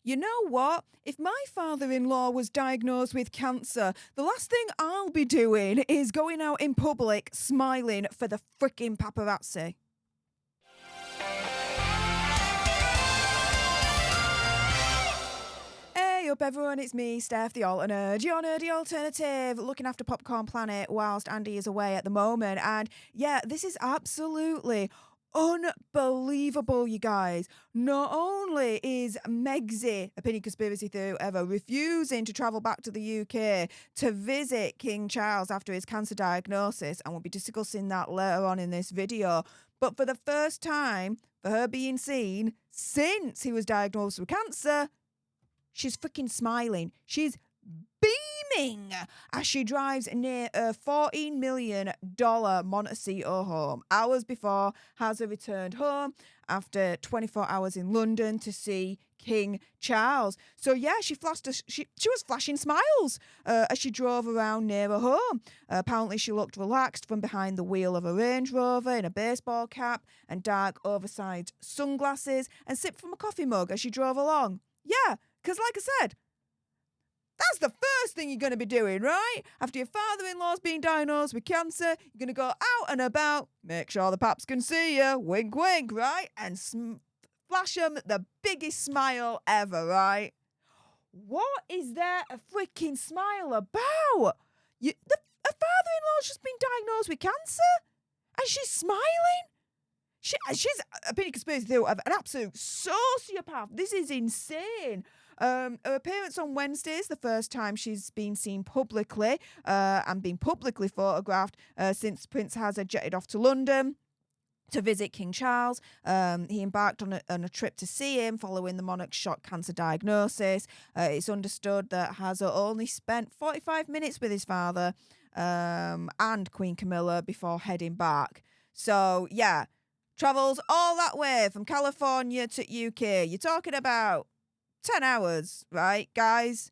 You know what? If my father-in-law was diagnosed with cancer, the last thing I'll be doing is going out in public smiling for the frickin' paparazzi. Hey up everyone, it's me, Steph, the alternate, your nerdy alternative, looking after Popcorn Planet whilst Andy is away at the moment. And yeah, this is absolutely unbelievable, you guys. Not only is Megxy, opinion conspiracy theory ever, refusing to travel back to the UK to visit King Charles after his cancer diagnosis, and we'll be discussing that later on in this video, but for the first time, for her being seen since he was diagnosed with cancer, she's freaking smiling. She's beaming as she drives near a $14 million Montecito home. Hours before, Aza returned home after 24 hours in London to see King Charles. So yeah, she was flashing smiles as she drove around near her home. Apparently she looked relaxed from behind the wheel of a Range Rover in a baseball cap and dark oversized sunglasses, and sipped from a coffee mug as she drove along. Yeah, because like I said, that's the first thing you're going to be doing, right? After your father-in-law's been diagnosed with cancer, you're going to go out and about, make sure the paps can see you, wink, wink, right? And flash them the biggest smile ever, right? What is there a freaking smile about? Her father-in-law's just been diagnosed with cancer, and she's smiling? She's a opinion conspiracy theory of an absolute sociopath. This is insane. Her appearance on Wednesday is the first time she's been seen publicly and been publicly photographed since Prince Aza jetted off to London to visit King Charles. He embarked on a trip to see him following the monarch's shock cancer diagnosis. It's understood that Aza only spent 45 minutes with his father and Queen Camilla before heading back. So, yeah, travels all that way from California to UK. You're talking about 10 hours, right, guys?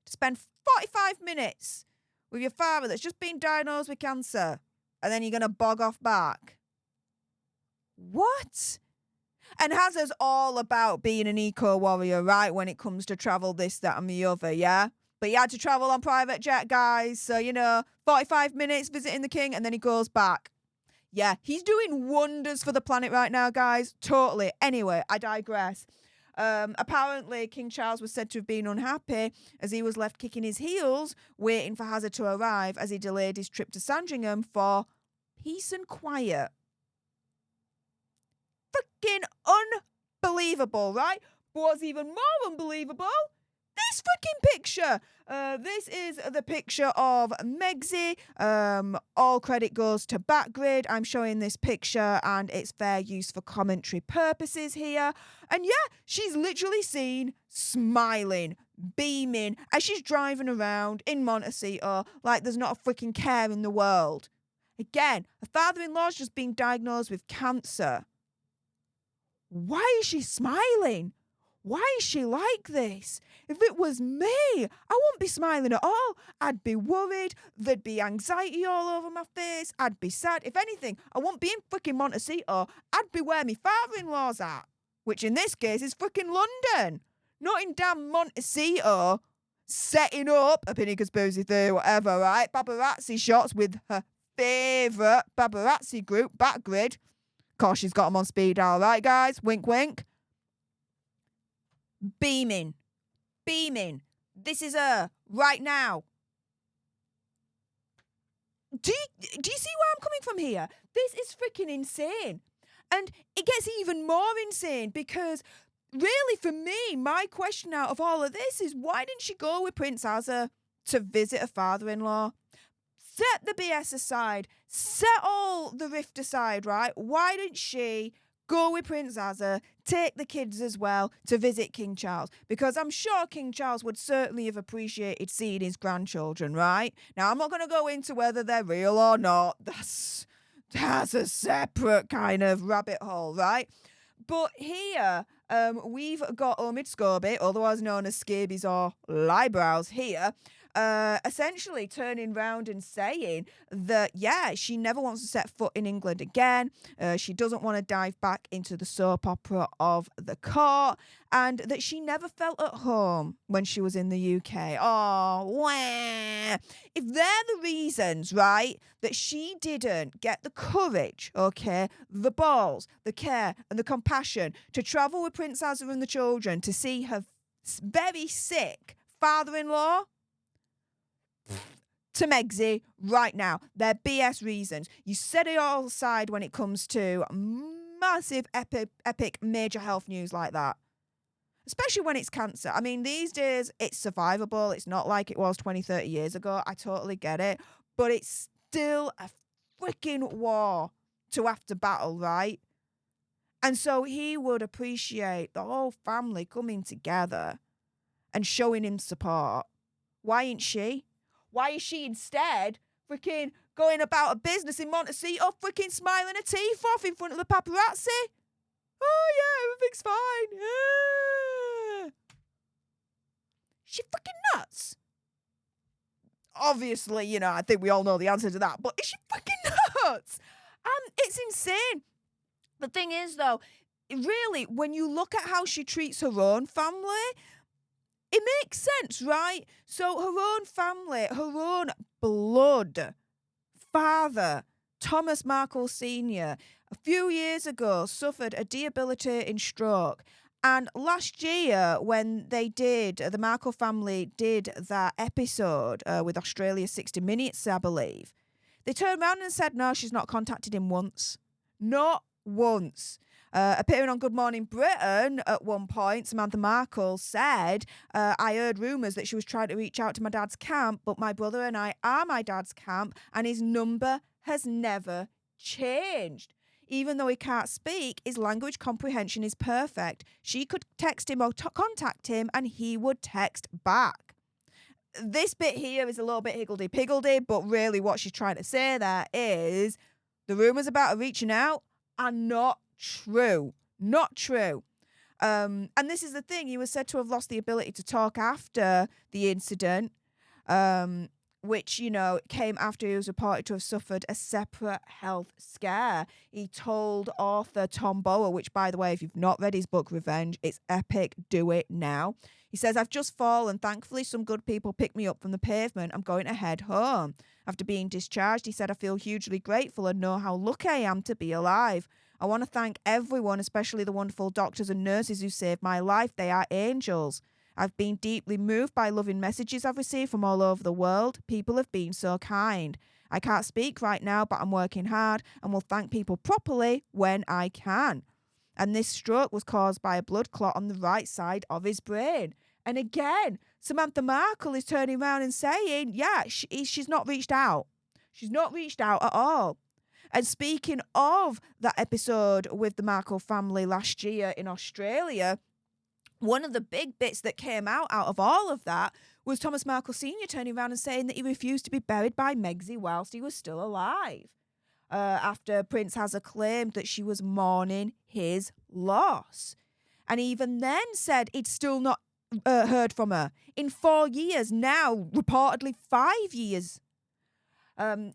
To spend 45 minutes with your father that's just been diagnosed with cancer, and then you're going to bog off back. What? And Aza's all about being an eco-warrior, right, when it comes to travel, this, that, and the other, yeah? But he had to travel on private jet, guys, so, 45 minutes visiting the king, and then he goes back. Yeah, he's doing wonders for the planet right now, guys. Totally. Anyway, I digress. Apparently, King Charles was said to have been unhappy as he was left kicking his heels, waiting for Aza to arrive as he delayed his trip to Sandringham for peace and quiet. Freaking unbelievable, right? But what's even more unbelievable, this freaking picture. This is the picture of Megxy. All credit goes to Backgrid. I'm showing this picture and it's fair use for commentary purposes here. And yeah, she's literally seen smiling, beaming as she's driving around in Montecito like there's not a freaking care in the world. Again, her father-in-law's just been diagnosed with cancer. Why is she smiling? Why is she like this? If it was me, I wouldn't be smiling at all. I'd be worried. There'd be anxiety all over my face. I'd be sad. If anything, I wouldn't be in freaking Montecito. I'd be where my father-in-law's at, which in this case is freaking London. Not in damn Montecito, setting up, opinion conspiracy theory, whatever, right? Paparazzi shots with her favourite paparazzi group, Backgrid. Of course, she's got them on speed dial, right, guys? Wink, wink. Beaming. This is her right now. Do you see where I'm coming from here? This is freaking insane. And it gets even more insane because really for me, my question out of all of this is why didn't she go with Prince Aza to visit her father-in-law? Set the BS aside. Set all the rift aside, right? Why didn't she go with Prince Aza, take the kids as well to visit King Charles? Because I'm sure King Charles would certainly have appreciated seeing his grandchildren, right? Now, I'm not going to go into whether they're real or not. That's a separate kind of rabbit hole, right? But here, we've got Omid Scobie, otherwise known as Scabies or Liebrows here, essentially turning round and saying that, yeah, she never wants to set foot in England again. She doesn't want to dive back into the soap opera of the court, and that she never felt at home when she was in the UK. Oh, wah. If they're the reasons, right, that she didn't get the courage, okay, the balls, the care, and the compassion to travel with Prince Aza and the children to see her very sick father-in-law, to Megsy right now. They're BS reasons. You set it all aside when it comes to massive, epic, major health news like that. Especially when it's cancer. I mean, these days, it's survivable. It's not like it was 20, 30 years ago. I totally get it. But it's still a freaking war to have to battle, right? And so he would appreciate the whole family coming together and showing him support. Why ain't she? Why is she instead freaking going about a business in Montecito, freaking smiling her teeth off in front of the paparazzi? Oh, yeah, everything's fine. Yeah. She freaking nuts. Obviously, you know, I think we all know the answer to that, but is she freaking nuts? It's insane. The thing is, though, really, when you look at how she treats her own family, it makes sense, right? So her own family, her own blood father, Thomas Markle Sr., a few years ago suffered a debilitating stroke. And last year, when the Markle family did that episode with Australia's 60 Minutes, I believe, they turned around and said, no, she's not contacted him once. Not once. Appearing on Good Morning Britain at one point, Samantha Markle said, I heard rumours that she was trying to reach out to my dad's camp, but my brother and I are my dad's camp, and his number has never changed. Even though he can't speak, his language comprehension is perfect. She could text him or contact him, and he would text back. This bit here is a little bit higgledy-piggledy, but really what she's trying to say there is the rumours about her reaching out are not true. Not true. And this is the thing. He was said to have lost the ability to talk after the incident, which, you know, came after he was reported to have suffered a separate health scare. He told author Tom Bower, which, by the way, if you've not read his book, Revenge, it's epic. Do it now. He says, I've just fallen. Thankfully, some good people picked me up from the pavement. I'm going to head home. After being discharged, he said, I feel hugely grateful and know how lucky I am to be alive. I want to thank everyone, especially the wonderful doctors and nurses who saved my life. They are angels. I've been deeply moved by loving messages I've received from all over the world. People have been so kind. I can't speak right now, but I'm working hard and will thank people properly when I can. And this stroke was caused by a blood clot on the right side of his brain. And again, Samantha Markle is turning around and saying, yeah, she's not reached out. She's not reached out at all. And speaking of that episode with the Markle family last year in Australia, one of the big bits that came out of all of that was Thomas Markle Sr. turning around and saying that he refused to be buried by Megsy whilst he was still alive. After Prince Aza claimed that she was mourning his loss. And even then said he'd still not heard from her in 4 years, now reportedly 5 years.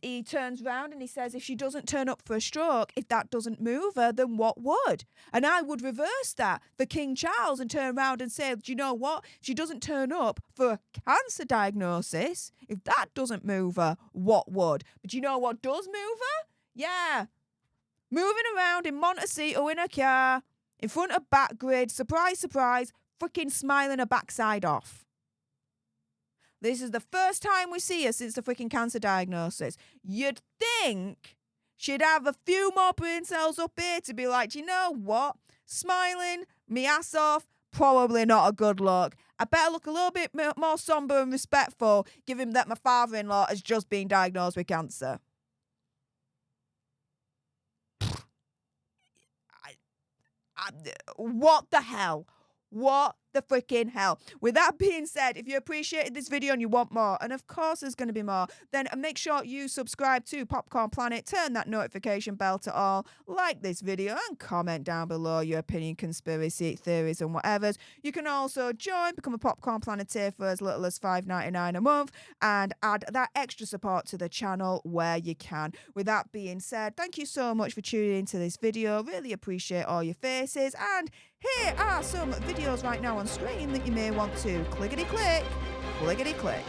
He turns round and he says, if she doesn't turn up for a stroke, if that doesn't move her, then what would? And I would reverse that for King Charles and turn around and say, do you know what? If she doesn't turn up for a cancer diagnosis, if that doesn't move her, what would? But you know what does move her? Yeah. Moving around in Montecito in a car, in front of Backgrid, surprise, surprise, freaking smiling her backside off. This is the first time we see her since the freaking cancer diagnosis. You'd think she'd have a few more brain cells up here to be like, you know what? Smiling, me ass off, probably not a good look. I better look a little bit more somber and respectful, given that my father-in-law has just been diagnosed with cancer. What the hell? What the freaking hell? With that being said, if you appreciated this video and you want more, and of course there's going to be more, then make sure you subscribe to Popcorn Planet, turn that notification bell to all, like this video, and comment down below your opinion, conspiracy theories, and whatever. You can also become a Popcorn Planeteer for as little as $5.99 a month, and add that extra support to the channel where you can. With that being said, thank you so much for tuning into this video. Really appreciate all your faces, and here are some videos right now on screen that you may want to clickety-click, clickety-click.